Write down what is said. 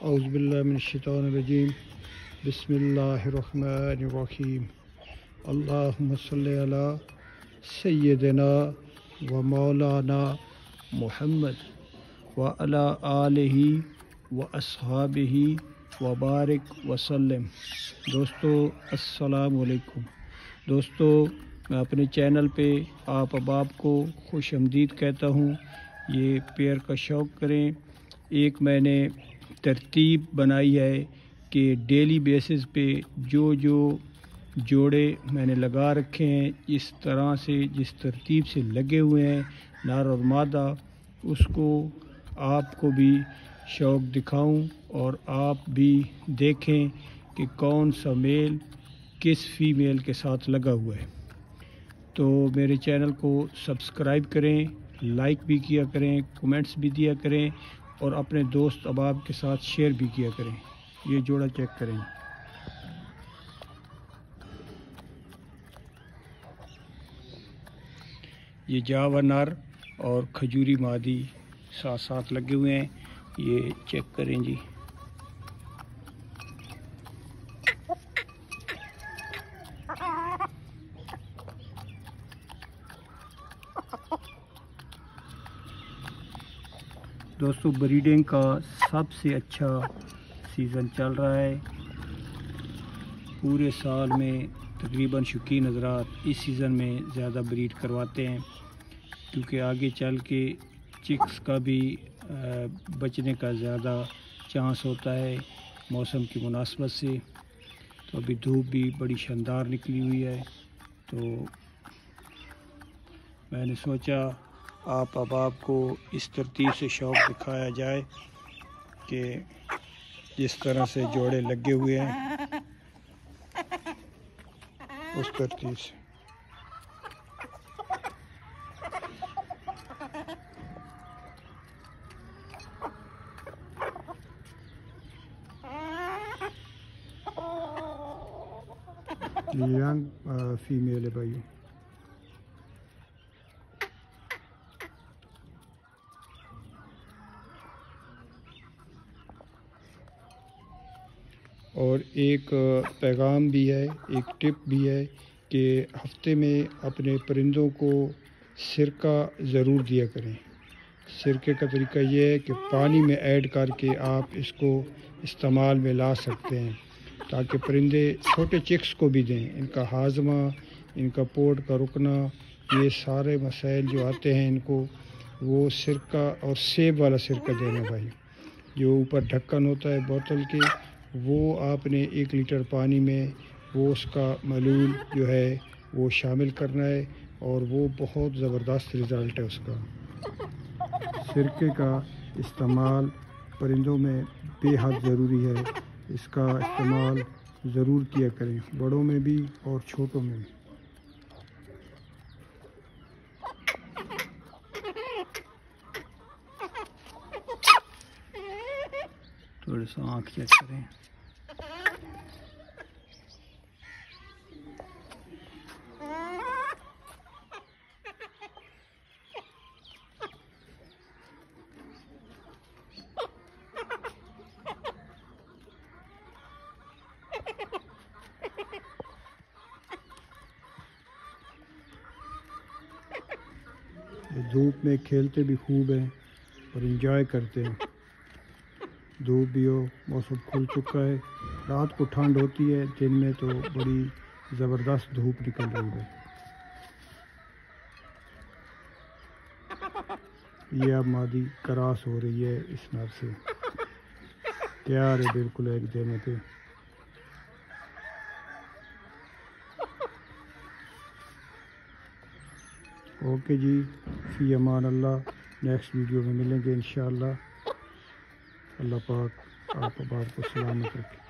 اعوذ باللہ من الشیطان الرجیم بسم اللہ الرحمن الرحیم اللہم صلی علی سیدنا و مولانا محمد وعلی آلہ و اصحابہ وبارک وسلم۔ دوستو السلام علیکم۔ دوستو میں اپنے چینل پہ آپ احباب کو خوش آمدید کہتا ہوں۔ یہ پیئر کا شوق کریں۔ ایک میں نے ترتیب بنائی ہے کہ ڈیلی بیسس پہ جو جوڑے میں نے لگا رکھے ہیں اس طرح سے جس ترتیب سے لگے ہوئے ہیں نر اور مادہ، اس کو آپ کو بھی شوق دکھاؤں اور آپ بھی دیکھیں کہ کون سا میل کس فیمیل کے ساتھ لگا ہوا ہے۔ تو میرے چینل کو سبسکرائب کریں، لائک بھی کیا کریں، کمنٹس بھی دیا کریں اور اپنے دوست احباب کے ساتھ شیئر بھی کیا کریں۔ یہ جوڑا چیک کریں۔ یہ جاوا نر اور کھجوری مادی ساتھ ساتھ لگے ہوئے ہیں، یہ چیک کریں جی۔ دوستو بریڈنگ کا سب سے اچھا سیزن چل رہا ہے۔ پورے سال میں تقریباً شوقین حضرات اس سیزن میں زیادہ بریڈ کرواتے ہیں، کیونکہ آگے چل کے چکس کا بھی بچنے کا زیادہ چانس ہوتا ہے موسم کی مناسبت سے۔ تو ابھی دھوپ بھی بڑی شاندار نکلی ہوئی ہے، تو میں نے سوچا آپ احباب کو اس ترتیب سے شوق دکھایا جائے کہ جس طرح سے جوڑے لگے ہوئے ہیں اس ترتیب سے۔ ینگ فیمیل ہے بھائی، اور ایک پیغام بھی ہے، ایک ٹپ بھی ہے کہ ہفتے میں اپنے پرندوں کو سرکہ ضرور دیا کریں۔ سرکے کا طریقہ یہ ہے کہ پانی میں ایڈ کر کے آپ اس کو استعمال میں لا سکتے ہیں تاکہ پرندے چھوٹے چکس کو بھی دیں۔ ان کا ہاضمہ، ان کا پوٹ کا رکنا، یہ سارے مسائل جو آتے ہیں ان کو، وہ سرکہ اور سیب والا سرکہ دینا بھائی۔ جو اوپر ڈھکن ہوتا ہے بوتل کے، وہ آپ نے 1 لیٹر پانی میں وہ اس کا محلول جو ہے وہ شامل کرنا ہے، اور وہ بہت زبردست رزلٹ ہے اس کا۔ سرکے کا استعمال پرندوں میں بے حد ضروری ہے، اس کا استعمال ضرور کیا کریں، بڑوں میں بھی اور چھوٹوں میں بھی۔ تھوڑے سا آنکھ چیک کریں۔ دھوپ میں کھیلتے بھی خوب ہیں اور انجوائے کرتے ہیں۔ دھوپ بھی ہو، موسم کھل چکا ہے، رات کو ٹھنڈ ہوتی ہے، دن میں تو بڑی زبردست دھوپ نکل رہی ہے۔ یہ اب مادی کراس ہو رہی ہے اس نر سے، تیار ہے بالکل ایک دینے پہ۔ اوکے جی، فی امان اللہ، نیکسٹ ویڈیو میں ملیں گے انشاءاللہ۔ اللہ پاک آپ احباب کو سلامت رکھے۔